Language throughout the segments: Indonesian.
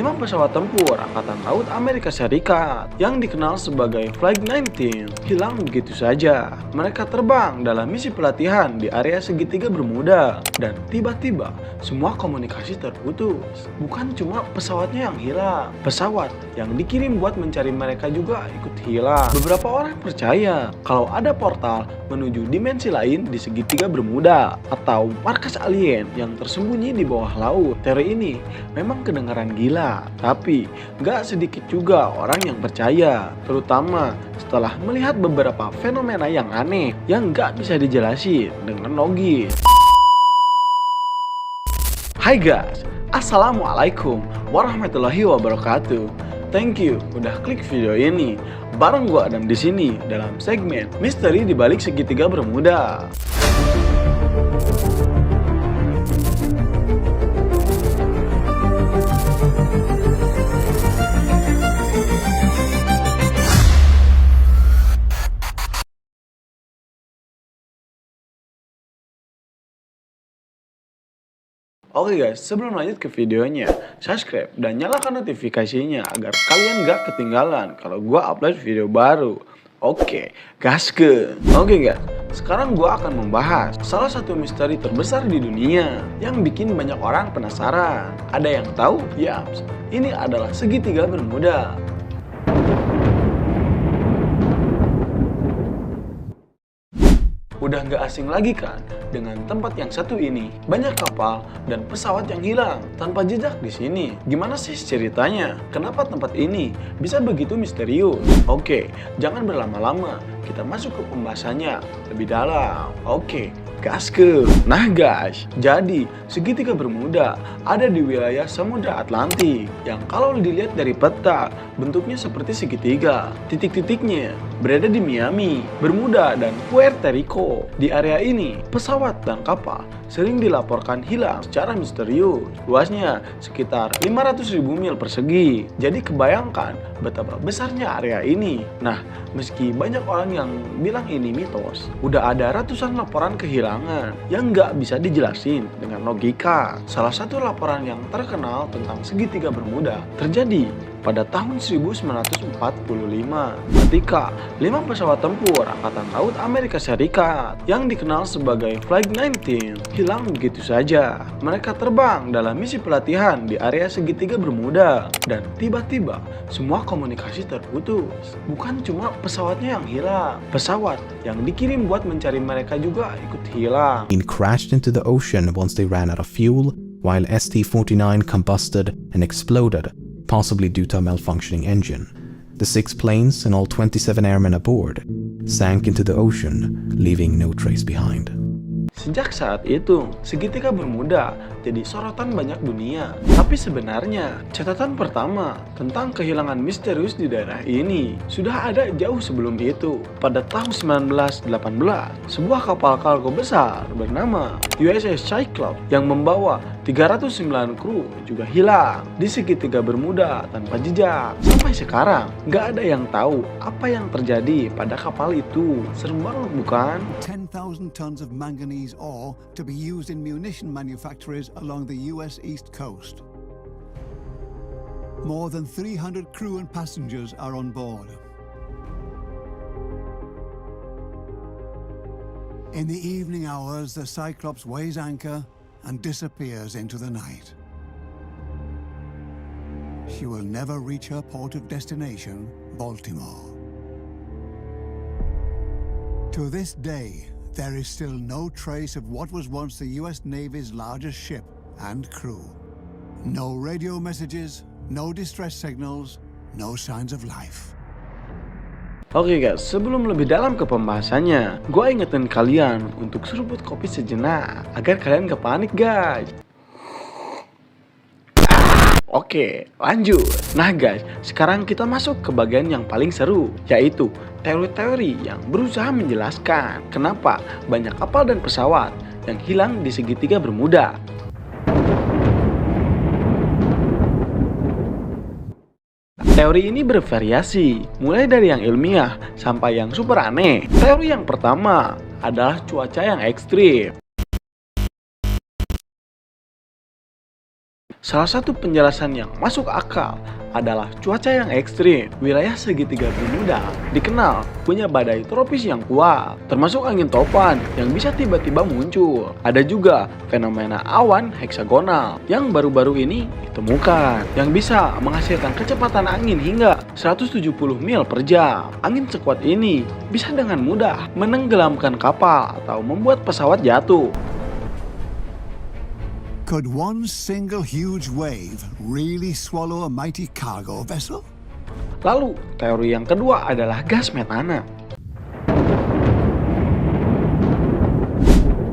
5 pesawat tempur Angkatan Laut Amerika Serikat yang dikenal sebagai Flight 19 hilang begitu saja. Mereka terbang dalam misi pelatihan di area segitiga Bermuda dan tiba-tiba semua komunikasi terputus. Bukan cuma pesawatnya yang hilang, pesawat yang dikirim buat mencari mereka juga ikut hilang. Beberapa orang percaya kalau ada portal menuju dimensi lain di segitiga Bermuda atau markas alien yang tersembunyi di bawah laut. Teori ini memang kedengaran gila, tapi gak sedikit juga orang yang percaya, terutama setelah melihat beberapa fenomena yang aneh yang gak bisa dijelasin dengan logis. Hai guys, Assalamualaikum warahmatullahi wabarakatuh. Thank you udah klik video ini. Bareng gua Adam di sini dalam segmen Misteri di Balik Segitiga Bermuda. Oke guys, sebelum lanjut ke videonya, subscribe dan nyalakan notifikasinya agar kalian gak ketinggalan kalau gua upload video baru. Oke, gaskeun. Oke guys, sekarang gua akan membahas salah satu misteri terbesar di dunia yang bikin banyak orang penasaran. Ada yang tahu? Yaps, ini adalah segitiga Bermuda. Udah gak asing lagi kan dengan tempat yang satu ini. Banyak kapal dan pesawat yang hilang tanpa jejak di sini. Gimana sih ceritanya? Kenapa tempat ini bisa begitu misterius? Oke, jangan berlama-lama. Kita masuk ke pembahasannya lebih dalam. Oke, gaskeun. Nah guys, jadi segitiga Bermuda ada di wilayah Samudra Atlantik yang kalau dilihat dari peta bentuknya seperti segitiga. Titik-titiknya berada di Miami, Bermuda, dan Puerto Rico. Di area ini, pesawat dan kapal sering dilaporkan hilang secara misterius. Luasnya sekitar 500.000 mil persegi. Jadi kebayangkan betapa besarnya area ini. Nah, meski banyak orang yang bilang ini mitos, udah ada ratusan laporan kehilangan yang nggak bisa dijelasin dengan logika. Salah satu laporan yang terkenal tentang segitiga Bermuda terjadi pada tahun 1945 ketika 5 pesawat tempur Angkatan Laut Amerika Serikat yang dikenal sebagai Flight 19 hilang begitu saja. Mereka terbang dalam misi pelatihan di area segitiga Bermuda dan tiba-tiba semua komunikasi terputus. Bukan cuma pesawatnya yang hilang, pesawat yang dikirim buat mencari mereka juga ikut hilang. Crashed into the ocean once they ran out of fuel, while ST-49 combusted and exploded, possibly due to a malfunctioning engine. The 6 planes and all 27 airmen aboard sank into the ocean, leaving no trace behind. Sejak saat itu, segitiga Bermuda jadi sorotan banyak dunia. Tapi sebenarnya, catatan pertama tentang kehilangan misterius di daerah ini sudah ada jauh sebelum itu. Pada tahun 1918, sebuah kapal kargo besar bernama USS Cyclops yang membawa 309 kru juga hilang di segitiga Bermuda tanpa jejak. Sampai sekarang, nggak ada yang tahu apa yang terjadi pada kapal itu. Serem banget bukan? 10,000 tons of manganese ore to be used in munition manufacturers along the US East Coast. More than 300 crew and passengers are on board. In the evening hours, the Cyclops weighs anchor and disappears into the night. She will never reach her port of destination, Baltimore. To this day, there is still no trace of what was once the US Navy's largest ship and crew. No radio messages, no distress signals, no signs of life. Oke guys, sebelum lebih dalam ke pembahasannya, gue ingetin kalian untuk seruput kopi sejenak agar kalian gak panik guys. Oke, lanjut. Nah guys, sekarang kita masuk ke bagian yang paling seru, yaitu teori-teori yang berusaha menjelaskan kenapa banyak kapal dan pesawat yang hilang di segitiga Bermuda. Teori ini bervariasi, mulai dari yang ilmiah sampai yang super aneh. Teori yang pertama adalah cuaca yang ekstrim. Salah satu penjelasan yang masuk akal adalah cuaca yang ekstrim. Wilayah segitiga Bermuda dikenal punya badai tropis yang kuat, termasuk angin topan yang bisa tiba-tiba muncul. Ada juga fenomena awan heksagonal yang baru-baru ini ditemukan, yang bisa menghasilkan kecepatan angin hingga 170 mil per jam. Angin sekuat ini bisa dengan mudah menenggelamkan kapal atau membuat pesawat jatuh. Could one single huge wave really swallow a mighty cargo vessel? Lalu, teori yang kedua adalah gas metana.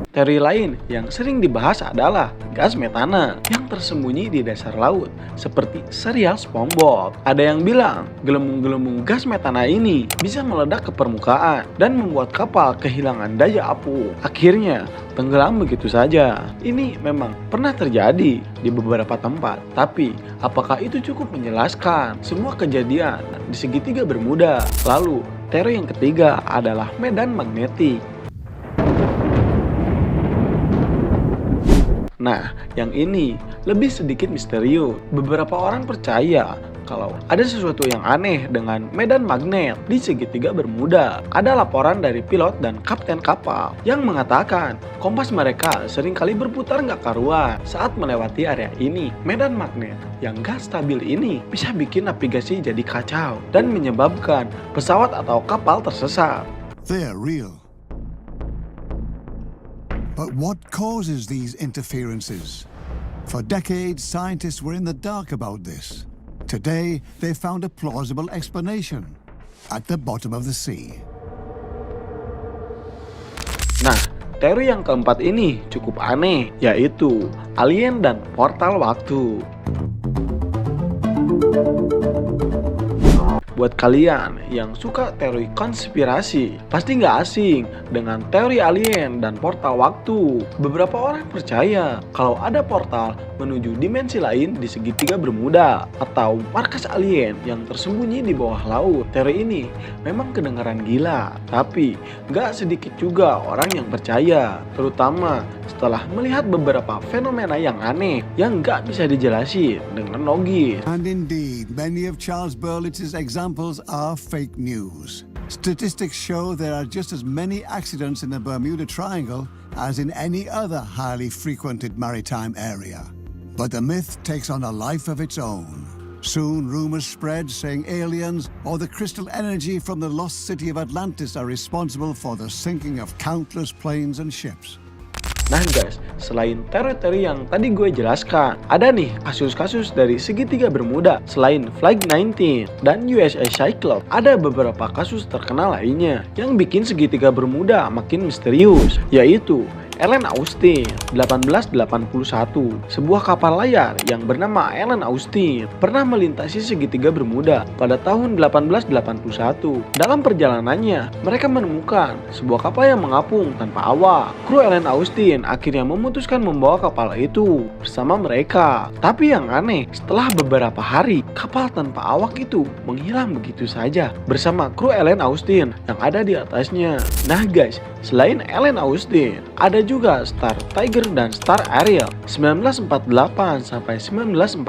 Teori lain yang sering dibahas adalah gas metana yang tersembunyi di dasar laut, seperti serial SpongeBob. Ada yang bilang gelembung-gelembung gas metana ini bisa meledak ke permukaan dan membuat kapal kehilangan daya apung. Akhirnya, tenggelam begitu saja. Ini memang pernah terjadi di beberapa tempat, tapi apakah itu cukup menjelaskan semua kejadian di segitiga Bermuda? Lalu, teori yang ketiga adalah medan magnetik. Nah, yang ini lebih sedikit misterius. Beberapa orang percaya kalau ada sesuatu yang aneh dengan medan magnet di segitiga Bermuda. Ada laporan dari pilot dan kapten kapal yang mengatakan kompas mereka seringkali berputar nggak karuan saat melewati area ini. Medan magnet yang gak stabil ini bisa bikin navigasi jadi kacau dan menyebabkan pesawat atau kapal tersesat. They're real. But what causes these interferences? For decades, scientists were in the dark about this. Today, they found a plausible explanation at the bottom of the sea. Nah, teori yang keempat ini cukup aneh, yaitu alien dan portal waktu. Buat kalian yang suka teori konspirasi, pasti nggak asing dengan teori alien dan portal waktu. Beberapa orang percaya kalau ada portal menuju dimensi lain di segitiga Bermuda atau markas alien yang tersembunyi di bawah laut. Teori ini memang kedengaran gila, tapi nggak sedikit juga orang yang percaya, terutama setelah melihat beberapa fenomena yang aneh yang nggak bisa dijelasin dengan logis. And indeed, many of Charles Berlitz's examples are fake news. Statistics show there are just as many accidents in the Bermuda Triangle as in any other highly frequented maritime area. But the myth takes on a life of its own. Soon rumors spread saying aliens or the crystal energy from the lost city of Atlantis are responsible for the sinking of countless planes and ships. Nah guys, selain teori-teori yang tadi gue jelaskan, ada nih kasus-kasus dari segitiga Bermuda. Selain Flight 19 dan USA Cyclops, ada beberapa kasus terkenal lainnya yang bikin segitiga Bermuda makin misterius, yaitu Ellen Austin, 1881. Sebuah kapal layar yang bernama Ellen Austin pernah melintasi segitiga Bermuda pada tahun 1881. Dalam perjalanannya, mereka menemukan sebuah kapal yang mengapung tanpa awak. Kru Ellen Austin akhirnya memutuskan membawa kapal itu bersama mereka. Tapi yang aneh, setelah beberapa hari, kapal tanpa awak itu menghilang begitu saja bersama kru Ellen Austin yang ada di atasnya. Nah guys, selain Ellen Austin, ada juga Star Tiger dan Star Ariel 1948 sampai 1949.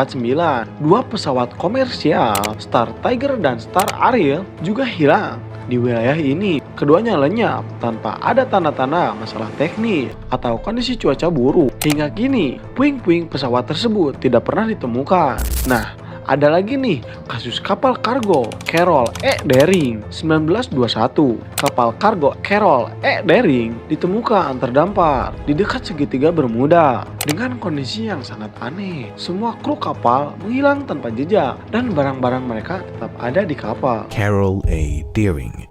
Dua pesawat komersial Star Tiger dan Star Ariel juga hilang di wilayah ini. Keduanya lenyap tanpa ada tanda-tanda masalah teknis atau kondisi cuaca buruk. Hingga kini, puing-puing pesawat tersebut tidak pernah ditemukan. Nah, ada lagi nih kasus kapal kargo Carol E. Dering 1921. Kapal kargo Carol E. Dering ditemukan terdampar di dekat segitiga Bermuda dengan kondisi yang sangat aneh. Semua kru kapal menghilang tanpa jejak dan barang-barang mereka tetap ada di kapal. Carol A. Deering.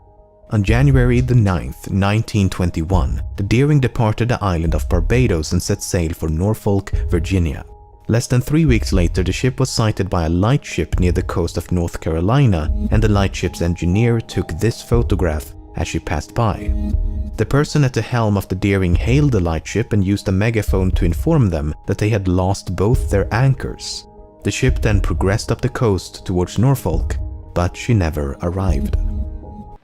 On January the 9th, 1921, the Deering departed the island of Barbados and set sail for Norfolk, Virginia. Less than 3 weeks later, the ship was sighted by a lightship near the coast of North Carolina, and the lightship's engineer took this photograph as she passed by. The person at the helm of the Deering hailed the lightship and used a megaphone to inform them that they had lost both their anchors. The ship then progressed up the coast towards Norfolk, but she never arrived.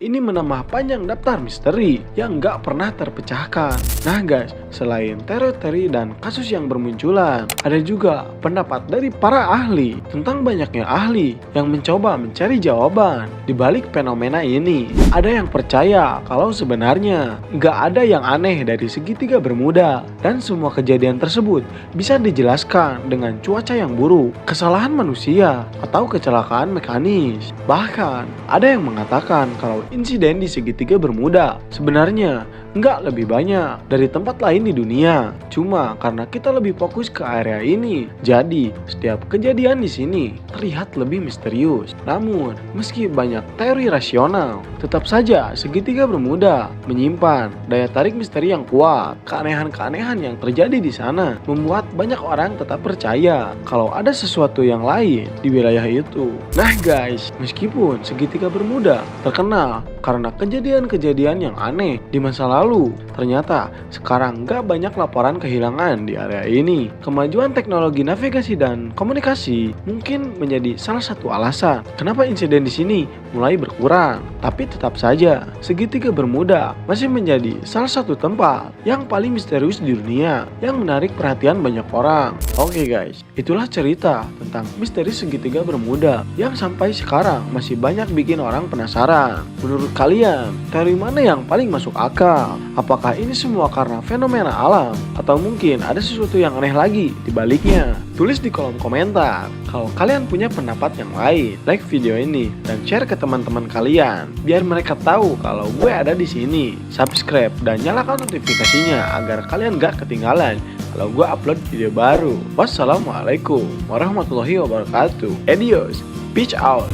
ini menambah panjang daftar misteri yang nggak pernah terpecahkan. Nah guys, selain teori-teori dan kasus yang bermunculan, ada juga pendapat dari para ahli tentang banyaknya ahli yang mencoba mencari jawaban di balik fenomena ini. Ada yang percaya kalau sebenarnya nggak ada yang aneh dari segitiga Bermuda dan semua kejadian tersebut bisa dijelaskan dengan cuaca yang buruk, kesalahan manusia, atau kecelakaan mekanis. Bahkan ada yang mengatakan kalau insiden di segitiga Bermuda sebenarnya nggak lebih banyak dari tempat lain di dunia. Cuma karena kita lebih fokus ke area ini, jadi setiap kejadian di sini terlihat lebih misterius. Namun, meski banyak teori rasional, tetap saja segitiga Bermuda menyimpan daya tarik misteri yang kuat. Keanehan-keanehan yang terjadi di sana membuat banyak orang tetap percaya kalau ada sesuatu yang lain di wilayah itu. Nah guys, meskipun segitiga Bermuda terkenal karena kejadian-kejadian yang aneh di masa lalu, ternyata sekarang nggak banyak laporan kehilangan di area ini. Kemajuan teknologi navigasi dan komunikasi mungkin menjadi salah satu alasan kenapa insiden di sini mulai berkurang. Tapi tetap saja, segitiga Bermuda masih menjadi salah satu tempat yang paling misterius di dunia yang menarik perhatian banyak orang. Oke guys, itulah cerita tentang misteri segitiga Bermuda yang sampai sekarang masih banyak bikin orang penasaran. Menurut kalian, teori mana yang paling masuk akal? Apakah ini semua karena fenomena alam? Atau mungkin ada sesuatu yang aneh lagi di baliknya? Tulis di kolom komentar. Kalau kalian punya pendapat yang lain, like video ini dan share ke teman-teman kalian biar mereka tahu kalau gue ada di sini. Subscribe dan nyalakan notifikasinya agar kalian gak ketinggalan kalau gue upload video baru. Wassalamualaikum warahmatullahi wabarakatuh. Adios. Peace out.